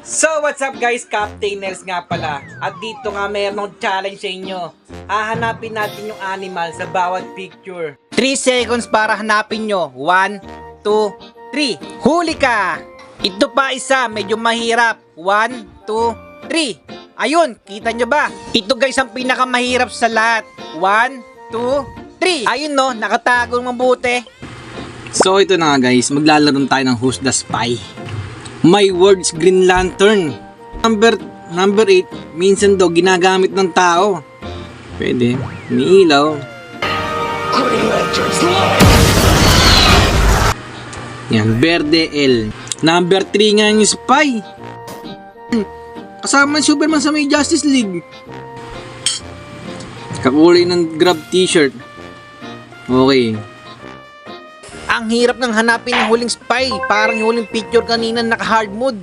So what's up guys, Captainers nga pala. At dito nga mayroong challenge sa inyo. Hahanapin natin yung animal sa bawat picture. 3 seconds para hanapin nyo. 1, 2, 3. Huli ka! Ito pa isa, medyo mahirap. 1, 2, 3. Ayun, kita nyo ba? Ito guys ang pinakamahirap sa lahat. 1, 2, 3. Ayun no, nakatago mabuti. So ito na nga guys, maglalaro tayo ng Who's the Spy. My words, Green Lantern. Number 8, minsan daw ginagamit ng tao. Pwede, may ilaw. Green Lantern's live! Yan, Verde L. Number 3 nga yung spy. Kasama ng Superman sa may Justice League. Kakulay ng grab t-shirt. Okay. Ang hirap ng hanapin ng huling spy. Parang yung huling picture kanina naka hard mode.